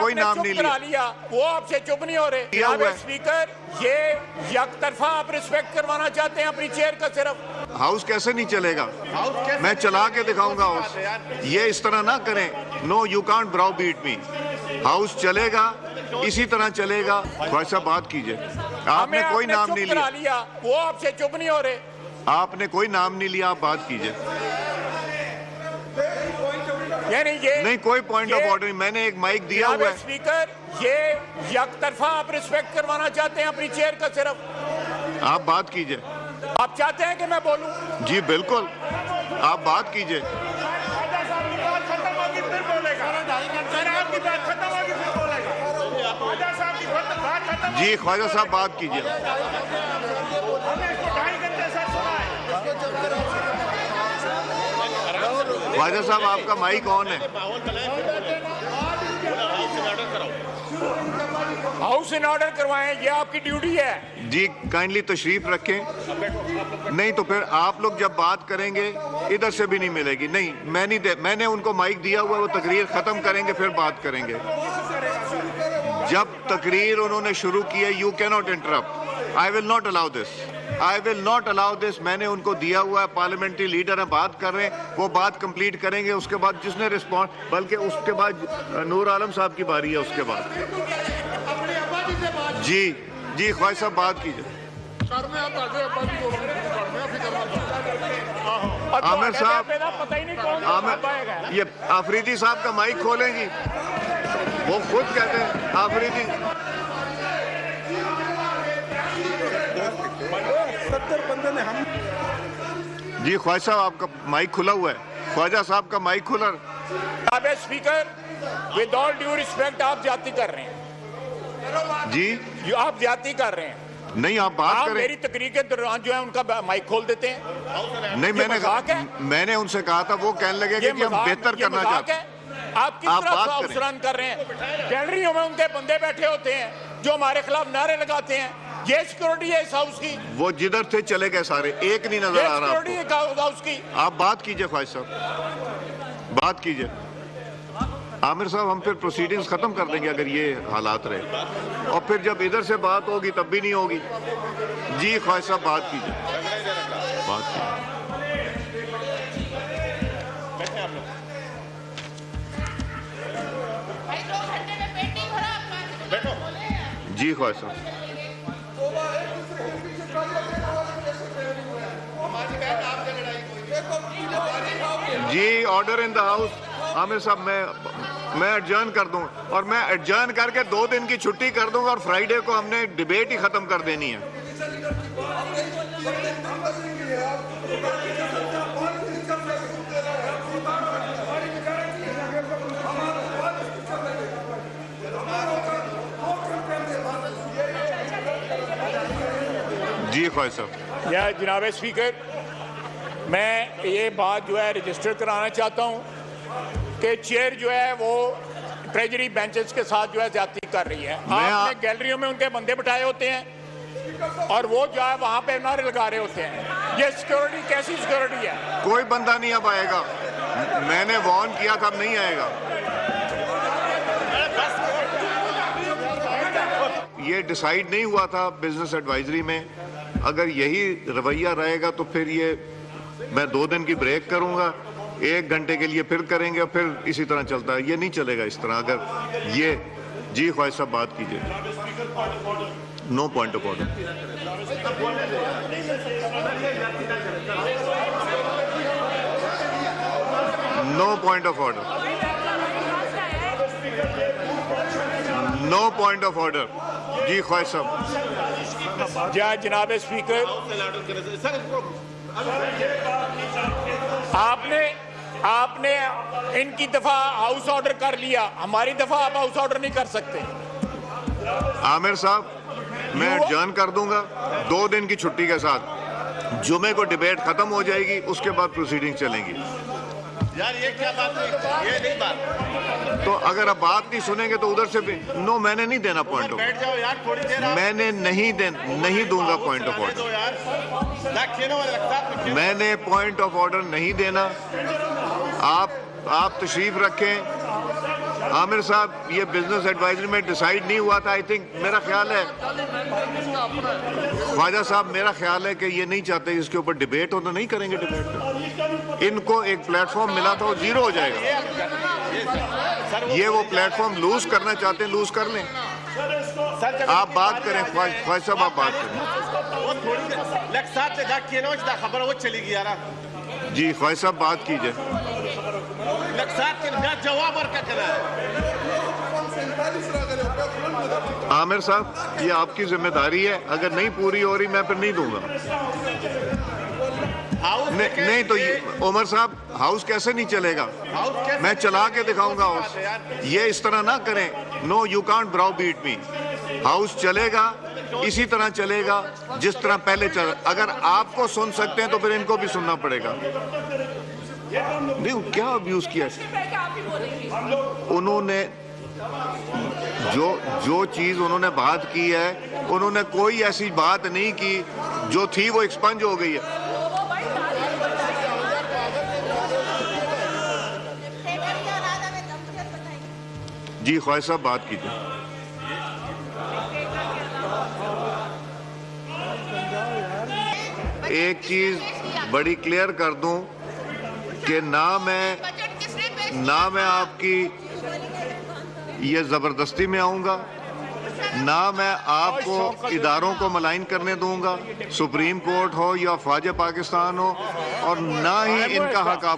कोई नाम नहीं लिया। लिया वो आपसे चुप नहीं हो रहे। स्पीकर, ये यकतरफा आप रिस्पेक्ट करवाना चाहते हैं अपनी चेयर का सिर्फ। हाउस कैसे नहीं चलेगा? मैं चला के दिखाऊंगा हाउस। ये इस तरह ना करें। No, you can't browbeat me. House चलेगा, इसी तरह चलेगा। ख्वाजा साहब बात कीजिए। आपने कोई नाम नहीं लिया। वो आपसे चुप नहीं हो रहे। आपने कोई नाम नहीं लिया, आप बात कीजिए। नहीं, कोई पॉइंट ऑफ ऑर्डर नहीं। मैंने एक माइक दिया हुआ है। स्पीकर, ये यकतरफा आप रिस्पेक्ट करवाना चाहते हैं अपनी चेयर का सिर्फ। आप बात कीजिए। आप चाहते हैं कि मैं बोलूं? जी बिल्कुल, आप बात कीजिए। जी ख्वाजा साहब बात कीजिए। ख्वाजा साहब आपका माइक ऑन है। हाउस इन ऑर्डर करवाएं, ये आपकी ड्यूटी है। जी काइंडली तशरीफ रखें। नहीं तो फिर आप लोग जब बात करेंगे इधर से भी नहीं मिलेगी। नहीं, मैंने उनको माइक दिया हुआ, वो तकरीर खत्म करेंगे फिर बात करेंगे। जब तकरीर उन्होंने शुरू की है, you can not interrupt. I will not allow this. I will not allow this. मैंने उनको दिया हुआ है, पार्लियामेंट्री लीडर है, बात कर रहे हैं, वो बात कंप्लीट करेंगे। उसके बाद जिसने रिस्पॉन्स, बल्कि उसके बाद नूर आलम साहब की बारी है। उसके बाद जी ख्वाजा साहब बात कीजिए। आमिर साहब, ये आफरीदी साहब का माइक खोलेंगी? वो खुद कहते हैं आफरीदी। 70 बंदे ने हम। जी ख्वाजा साहब आपका माइक खुला हुआ है। ख्वाजा साहब का माइक खुला। Speaker, with all due respect, आप जाती कर रहे हैं। जी आप जाती कर रहे हैं। नहीं, आप बात करें। मेरी तकरीर के दौरान जो है उनका माइक खोल देते हैं। नहीं, मैंने उनसे कहा था, वो कहने लगे कि हम बेहतर करना चाहते हैं। आप किस तरह से हाउस रन कर रहे हैं? गैलरियों में उनके बंदे बैठे होते हैं जो हमारे खिलाफ नारे लगाते हैं। ये सिक्योरिटी है इस हाउस की। वो जिधर थे चले गए सारे, एक नहीं नजर आ रहा आपको। हाउस की आप बात कीजिए। ख्वाजा साहब बात कीजिए। आमिर साहब, हम फिर प्रोसीडिंग्स खत्म कर देंगे अगर ये हालात रहे, और फिर जब इधर से बात होगी तब भी नहीं होगी। जी ख्वाजा साहब बात कीजिए। बात कीजिए। जी ख्वाजा साहब। जी order in the house. Aamir Sahab, मैं एडजर्न कर दूं, और मैं एडजर्न करके 2 दिन की छुट्टी कर दूंगा, और फ्राइडे को हमने डिबेट ही खत्म कर देनी है। जी ख्वाजा साहब। या जनाब स्पीकर, मैं ये बात जो है रजिस्टर कराना चाहता हूँ कि चेयर जो है वो ट्रेजरी बेंचेस के साथ जो है ज्यादती कर रही है। आपने गैलरियों में उनके बंदे बिठाए होते हैं और वो जो है वहाँ पे नारे लगा रहे होते हैं। ये सिक्योरिटी कैसी सिक्योरिटी है? कोई बंदा नहीं अब आएगा। मैंने वार्न किया था, अब नहीं आएगा। ये डिसाइड नहीं हुआ था बिजनेस एडवाइजरी में। अगर यही रवैया रहेगा तो फिर ये मैं 2 दिन की ब्रेक करूंगा, 1 घंटे के लिए फिर करेंगे, और फिर इसी तरह चलता है। ये नहीं चलेगा इस तरह। अगर ये जी ख्वाजा साहब बात कीजिए। No point of order. No point of order. No point of order. जी ख्वाजा साहब। जनाब स्पीकर, आपने इनकी दफा हाउस ऑर्डर कर लिया, हमारी दफा आप हाउस ऑर्डर नहीं कर सकते। आमिर साहब, मैं एडजर्न कर दूंगा 2 दिन की छुट्टी के साथ। जुमे को डिबेट खत्म हो जाएगी, उसके बाद प्रोसीडिंग चलेंगी। यार ये क्या बात है? ये नहीं बात। तो अगर आप बात नहीं सुनेंगे तो उधर से भी नो, मैंने नहीं देना पॉइंट ऑफ। बैठ जाओ यार थोड़ी देर। मैंने नहीं दूंगा पॉइंट ऑफ ऑर्डर। मैंने पॉइंट ऑफ ऑर्डर नहीं देना। आप तशरीफ रखें। आमिर साहब, ये बिजनेस एडवाइजरी में डिसाइड नहीं हुआ था। आई थिंक, मेरा ख्याल है ख्वाजा साहब, मेरा ख्याल है कि ये नहीं चाहते इसके ऊपर डिबेट हो, तो नहीं करेंगे डिबेट। इनको एक प्लेटफॉर्म मिला था, वो जीरो हो जाएगा। ये वो प्लेटफॉर्म लूज करना चाहते हैं, लूज कर लें। आप बात करें ख्वाजा साहब, आप बात करें। जी ख्वाजा साहब, बात कीजिए। आमिर साहब, ये आपकी जिम्मेदारी है, अगर नहीं पूरी हो रही मैं फिर नहीं दूंगा। नहीं तो उमर साहब, हाउस कैसे नहीं चलेगा? मैं चला के दिखाऊंगा हाउस। ये इस तरह ना करें। No, you can't browbeat me. House चलेगा, इसी तरह चलेगा जिस तरह पहले चल। अगर आपको सुन सकते हैं तो फिर इनको भी सुनना पड़ेगा। नहीं, क्या अब्यूज किया उन्होंने? जो चीज उन्होंने बात की है, उन्होंने कोई ऐसी बात नहीं की जो थी वो एक्सपंज हो गई है। जी ख्वाजा साहब, बात कीजिए। एक चीज बड़ी क्लियर कर दूं कि ना मैं आपकी ये जबरदस्ती में आऊंगा, ना मैं आपको इदारों को मलाइन करने दूंगा, सुप्रीम कोर्ट हो या ख्वाजा पाकिस्तान हो, और ना ही इनका हक आप